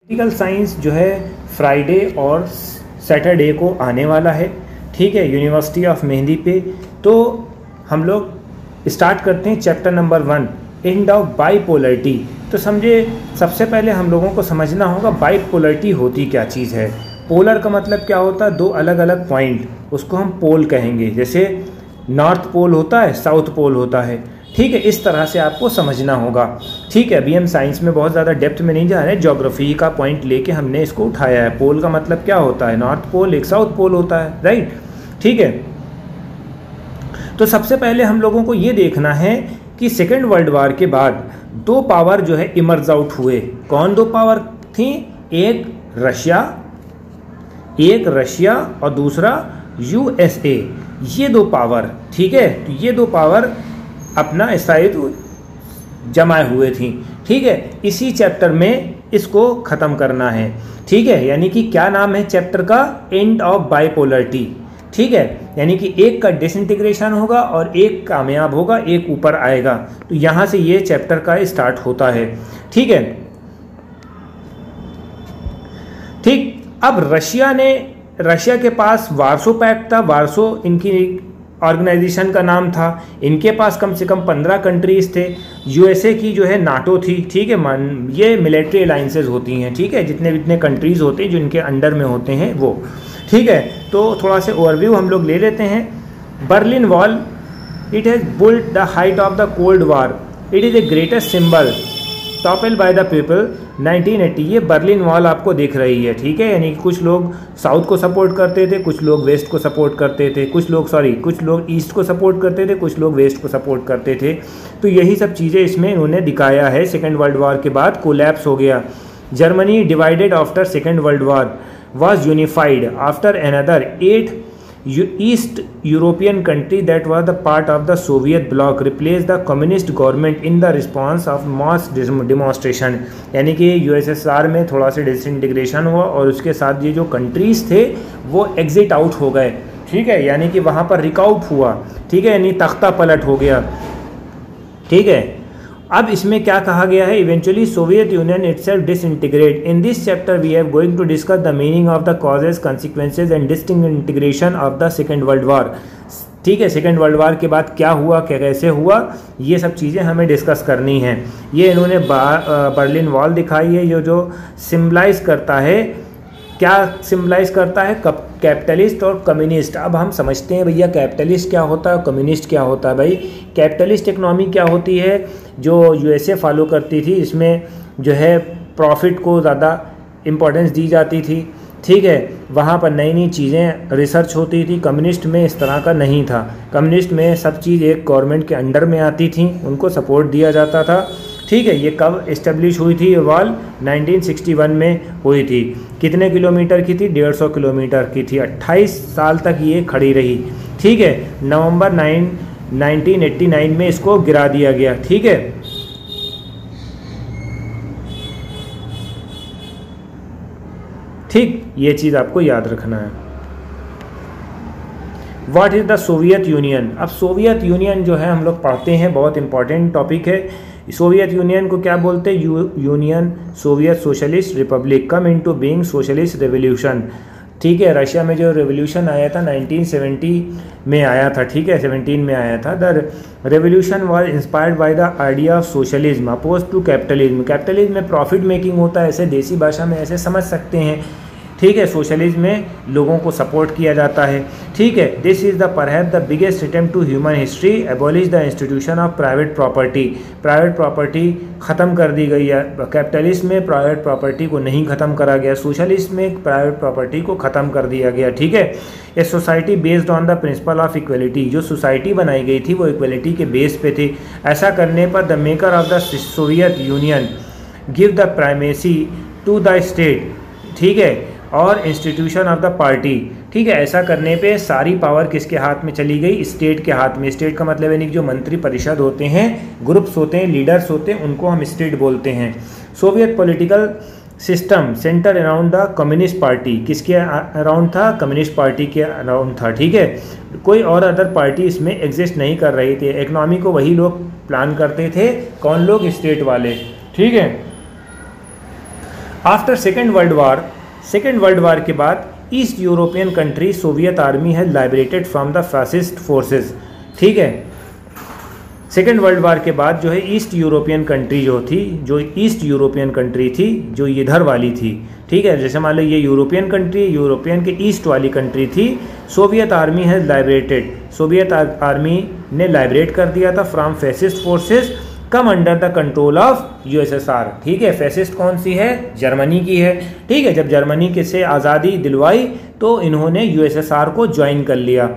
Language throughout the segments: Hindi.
पॉलिटिकल साइंस जो है फ्राइडे और सैटरडे को आने वाला है, ठीक है, यूनिवर्सिटी ऑफ मेहंदी पे। तो हम लोग स्टार्ट करते हैं चैप्टर नंबर 1, एंड ऑफ बाइपोलरिटी। तो समझे, सबसे पहले हम लोगों को समझना होगा बाइपोलरिटी होती क्या चीज़ है। पोलर का मतलब क्या होता है, दो अलग अलग पॉइंट, उसको हम पोल कहेंगे। जैसे नॉर्थ पोल होता है, साउथ पोल होता है, ठीक है, इस तरह से आपको समझना होगा, ठीक है। अभी हम साइंस में बहुत ज़्यादा डेप्थ में नहीं जा रहे हैं, ज्योग्राफी का पॉइंट लेके हमने इसको उठाया है। पोल का मतलब क्या होता है, नॉर्थ पोल, एक साउथ पोल होता है, राइट, ठीक है। तो सबसे पहले हम लोगों को ये देखना है कि सेकेंड वर्ल्ड वॉर के बाद दो पावर जो है इमर्ज आउट हुए। कौन दो पावर थी, एक रशिया और दूसरा यूएसए, ये दो पावर, ठीक है। तो ये दो पावर अपना स्थायित्व जमाए हुए थी, ठीक है। इसी चैप्टर में इसको ख़त्म करना है, ठीक है। यानी कि क्या नाम है चैप्टर का, एंड ऑफ बाइपोलरिटी, ठीक है। यानी कि एक का डिसइंटीग्रेशन होगा और एक कामयाब होगा, एक ऊपर आएगा। तो यहाँ से ये चैप्टर का स्टार्ट होता है, ठीक है, ठीक। अब रशिया के पास वार्सो पैक्ट था, वार्सो इनकी ऑर्गेनाइजेशन का नाम था। इनके पास कम से कम 15 कंट्रीज थे। यूएसए की जो है नाटो थी, ठीक है। ये मिलिट्री अलाइंसेज होती हैं, ठीक है, जितने कंट्रीज होते हैं जो इनके अंडर में होते हैं वो, ठीक है। तो थोड़ा सा ओवरव्यू हम लोग ले लेते हैं। Berlin wall, it has built the height of the cold war, it is a greatest symbol topple by the people 1980। ये बर्लिन वॉल आपको दिख रही है, ठीक है। यानी कि कुछ लोग साउथ को सपोर्ट करते थे, कुछ लोग वेस्ट को सपोर्ट करते थे, कुछ लोग ईस्ट को सपोर्ट करते थे, कुछ लोग वेस्ट को सपोर्ट करते थे। तो यही सब चीज़ें इसमें इन्होंने दिखाया है। सेकेंड वर्ल्ड वॉर के बाद कोलैप्स हो गया। Germany divided after second world war was unified after another 8 East European country that was the part of the Soviet bloc replaced the communist government in the response of mass demonstration। यानी कि यूएसएसआर में थोड़ा सा डिसइंटीग्रेशन हुआ और उसके साथ ये जो कंट्रीज थे वो एग्जिट आउट हो गए, ठीक है। यानी कि वहाँ पर रिकाउट हुआ, ठीक है, यानी तख्ता पलट हो गया, ठीक है। अब इसमें क्या कहा गया है, eventually Soviet Union itself disintegrate. In this chapter we have going to discuss the meaning of the causes, consequences and disintegration of the second world war, ठीक है। सेकेंड वर्ल्ड वॉर के बाद क्या हुआ, क्या कैसे हुआ, ये सब चीज़ें हमें डिस्कस करनी है। ये इन्होंने बर्लिन वॉल दिखाई है, ये जो सिम्बलाइज करता है, क्या सिम्बलाइज करता है, कैपिटलिस्ट और कम्युनिस्ट। अब हम समझते हैं भैया कैपिटलिस्ट क्या होता है, कम्युनिस्ट क्या होता है। भाई कैपिटलिस्ट इकनॉमी क्या होती है, जो यूएसए फॉलो करती थी, इसमें जो है प्रॉफिट को ज़्यादा इम्पोर्टेंस दी जाती थी, ठीक है। वहाँ पर नई नई चीज़ें रिसर्च होती थी। कम्युनिस्ट में इस तरह का नहीं था। कम्युनिस्ट में सब चीज़ एक गवर्नमेंट के अंडर में आती थी, उनको सपोर्ट दिया जाता था, ठीक है। ये कब इस्टेब्लिश हुई थी, ये वॉल 1961 में हुई थी। कितने किलोमीटर की थी, 150 किलोमीटर की थी। 28 साल तक ये खड़ी रही, ठीक है। नवंबर 1989 में इसको गिरा दिया गया, ठीक है। ठीक, ये चीज़ आपको याद रखना है। What is the Soviet union. अब सोवियत यूनियन जो है हम लोग पढ़ते हैं, बहुत इंपॉर्टेंट टॉपिक है। सोवियत यूनियन को क्या बोलते हैं, union Soviet socialist Republic, come into being socialist revolution, ठीक है। रशिया में जो रेवोल्यूशन आया था 1970 में आया था, ठीक है, 17 में आया था। The revolution was inspired by the idea of socialism oppose to capitalism. Capitalism में प्रॉफिट मेकिंग होता है, ऐसे देसी भाषा में ऐसे समझ सकते हैं, ठीक है। सोशलिज्म में लोगों को सपोर्ट किया जाता है, ठीक है। This is the perhaps the biggest attempt to human history, abolish the institution of private property. Private property ख़त्म कर दी गई है। कैपिटलिस्ट में प्राइवेट प्रॉपर्टी को नहीं ख़त्म करा गया, सोशलिस्ट में प्राइवेट प्रॉपर्टी को ख़त्म कर दिया गया, ठीक है। A society based on the principle of equality, जो सोसाइटी बनाई गई थी वो इक्वलिटी के बेस पे थी। ऐसा करने पर the maker of the Soviet Union give the primacy to the state, ठीक है, और इंस्टीट्यूशन ऑफ द पार्टी, ठीक है। ऐसा करने पे सारी पावर किसके हाथ में चली गई, स्टेट के हाथ में। स्टेट का मतलब यानी कि जो मंत्री परिषद होते हैं, ग्रुप्स होते हैं, लीडर्स होते हैं, उनको हम स्टेट बोलते हैं। Soviet political system centre around the communist party, किसके अराउंड था, कम्युनिस्ट पार्टी के अराउंड था, ठीक है। कोई और अदर पार्टी इसमें एग्जिस्ट नहीं कर रही थी। इकोनॉमी को वही लोग प्लान करते थे, कौन लोग, स्टेट वाले, ठीक है। आफ्टर सेकेंड वर्ल्ड वार के बाद East European country Soviet army has liberated from the fascist forces. ठीक है, सेकेंड वर्ल्ड वार के बाद जो है East European country East European country थी जो इधर वाली थी, ठीक है, जैसे मान लो ये यूरोपियन कंट्री, यूरोपियन के ईस्ट वाली कंट्री थी, Soviet army has liberated, Soviet army ने लाइबरेट कर दिया था from fascist forces come under the control of USSR. ठीक है, फैसिस्ट कौन सी है? जर्मनी की है। ठीक है, जब जर्मनी के से आज़ादी दिलवाई तो इन्होंने यूएसएसआर को ज्वाइन कर लिया।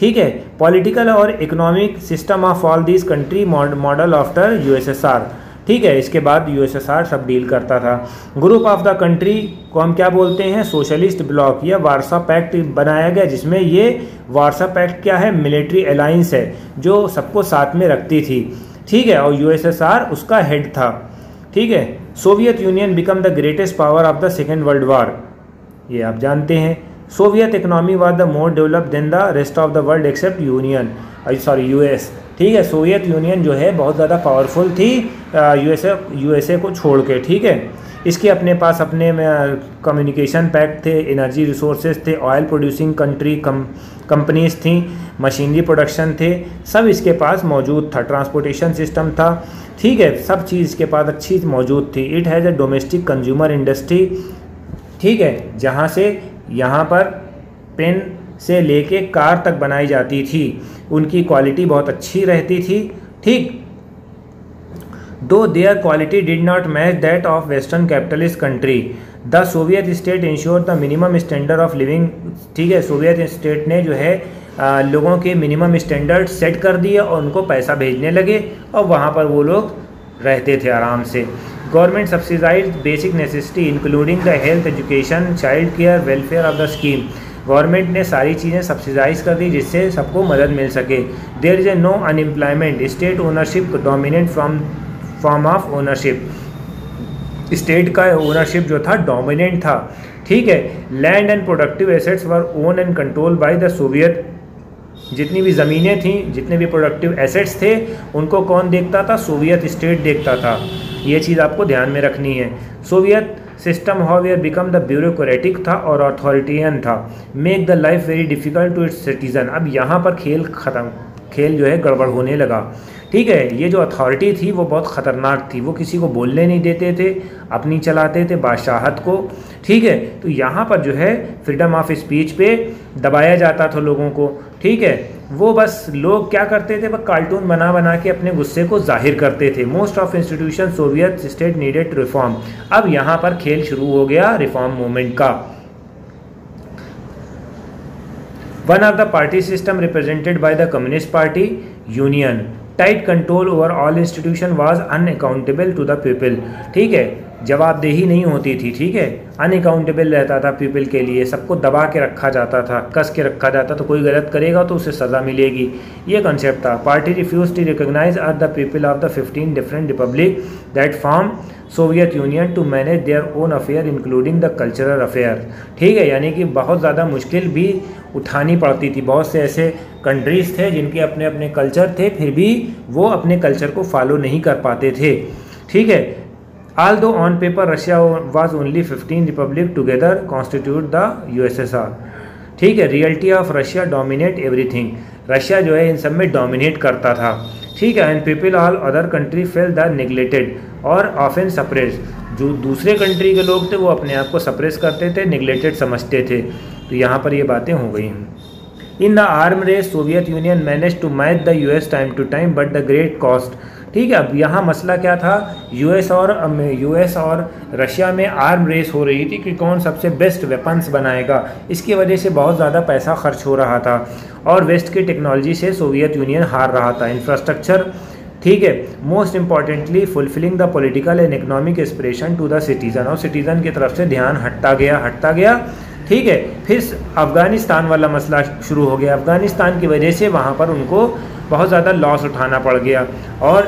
ठीक है, पॉलिटिकल और economic system of all this country model after USSR. ठीक है, इसके बाद यूएसएसआर सब डील करता था। ग्रुप ऑफ द कंट्री को हम क्या बोलते हैं? सोशलिस्ट ब्लॉक या वार्सा पैक्ट बनाया गया, जिसमें ये वार्सा पैक्ट क्या है? मिलिट्री अलायंस है जो सबको साथ में रखती थी। ठीक है, और यूएसएसआर उसका हेड था। ठीक है, Soviet Union become the greatest power of the second world war, ये आप जानते हैं। Soviet economy was the more developed than the rest of the world except US. ठीक है, सोवियत यूनियन जो है बहुत ज़्यादा पावरफुल थी यूएसए को छोड़ के। ठीक है, इसके अपने पास अपने कम्युनिकेशन पैक्ट थे, एनर्जी रिसोर्सेज थे, ऑयल प्रोड्यूसिंग कंपनीज थी, मशीनरी प्रोडक्शन थे, सब इसके पास मौजूद था, ट्रांसपोर्टेशन सिस्टम था। ठीक है, सब चीज़ इसके पास अच्छी मौजूद थी। It has a domestic consumer industry. ठीक है, जहाँ से यहाँ पर पेन से लेके कार तक बनाई जाती थी, उनकी क्वालिटी बहुत अच्छी रहती थी। ठीक, दो there quality did not match that of western capitalist country, the Soviet state ensure the minimum standard of living. ठीक है, सोवियत स्टेट ने जो है लोगों के मिनिमम स्टैंडर्ड सेट कर दिए और उनको पैसा भेजने लगे और वहाँ पर वो लोग रहते थे आराम से। Government subsidise basic necessity including the health, education, child care, welfare of the scheme. Government ने सारी चीज़ें सब्सिडाइज कर दी जिससे सबको मदद मिल सके। There is a no unemployment, state ownership dominant form of ownership, state का ओनरशिप जो था डोमिनेंट था। ठीक है, land and productive assets were own and control by the Soviet. जितनी भी ज़मीनें थीं, जितने भी प्रोडक्टिव एसेट्स थे, उनको कौन देखता था? सोवियत स्टेट देखता था। ये चीज़ आपको ध्यान में रखनी है। Soviet system however become the bureaucratic था और अथॉरिटियन था, make the life very difficult to its citizen. अब यहाँ पर खेल जो है गड़बड़ होने लगा। ठीक है, ये जो अथॉरिटी थी वो बहुत ख़तरनाक थी, वो किसी को बोलने नहीं देते थे, अपनी चलाते थे बादशाहत को। ठीक है, तो यहाँ पर जो है फ्रीडम ऑफ स्पीच पे दबाया जाता था लोगों को। ठीक है, वो बस लोग क्या करते थे? वह कार्टून बना बना के अपने गुस्से को जाहिर करते थे। Most of institution Soviet state needed reform. अब यहाँ पर खेल शुरू हो गया रिफॉर्म मूवमेंट का। One of the party system represented by the communist party union, tight control over all institution was unaccountable to the people. ठीक है, जवाबदेही नहीं होती थी। ठीक है, अनअकाउंटेबल रहता था पीपल के लिए, सबको दबा के रखा जाता था, कस के रखा जाता, तो कोई गलत करेगा तो उसे सज़ा मिलेगी, ये कंसेप्ट था। Party refuse to recognise are the people of the 15 different republic that form Soviet Union to manage their own affair including the cultural affair. ठीक है, यानी कि बहुत ज़्यादा मुश्किल भी उठानी पड़ती थी। बहुत से ऐसे कंट्रीज़ थे जिनके अपने अपने कल्चर थे, फिर भी वो अपने कल्चर को फॉलो नहीं कर पाते थे। ठीक है, although on paper Russia was only 15 republic together constitute the USSR। ठीक है, reality of Russia dominate everything, Russia जो है इन सब में डोमिनेट करता था। ठीक है, and people all other country fail the neglected और ऑफन सप्रेस। जो दूसरे कंट्री के लोग थे वो अपने आप को सप्रेस करते थे, नेग्लेक्टेड समझते थे। तो यहाँ पर ये बातें हो गई हैं। In the arm race Soviet Union manage to match the US time to time but the great cost. ठीक है, अब यहाँ मसला क्या था? यूएस और रशिया में आर्म रेस हो रही थी कि कौन सबसे बेस्ट वेपन्स बनाएगा। इसकी वजह से बहुत ज़्यादा पैसा खर्च हो रहा था और वेस्ट की टेक्नोलॉजी से सोवियत यूनियन हार रहा था। इंफ्रास्ट्रक्चर, ठीक है, most importantly fulfilling the political and economic aspiration to the citizen, और सिटीज़न की तरफ से ध्यान हटता गया। ठीक है, फिर अफ़गानिस्तान वाला मसला शुरू हो गया। अफ़गानिस्तान की वजह से वहाँ पर उनको बहुत ज़्यादा लॉस उठाना पड़ गया और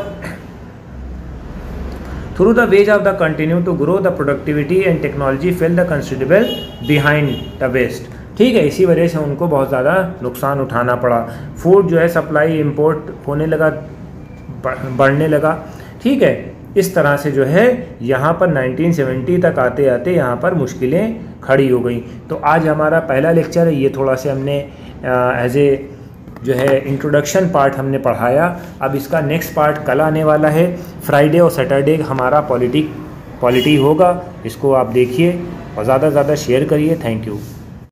through the wage of the continue to grow the productivity and technology fell the considerable behind the west. ठीक है, इसी वजह से उनको बहुत ज़्यादा नुकसान उठाना पड़ा। फूड जो है सप्लाई इंपोर्ट होने लगा, बढ़ने लगा। ठीक है, इस तरह से जो है यहाँ पर 1970 तक आते आते यहाँ पर मुश्किलें खड़ी हो गई। तो आज हमारा पहला लेक्चर है, ये थोड़ा से हमने एज ए जो है इंट्रोडक्शन पार्ट हमने पढ़ाया। अब इसका नेक्स्ट पार्ट कल आने वाला है, फ्राइडे और सैटरडे हमारा पॉलिटी होगा। इसको आप देखिए और ज़्यादा से ज़्यादा शेयर करिए। Thank you.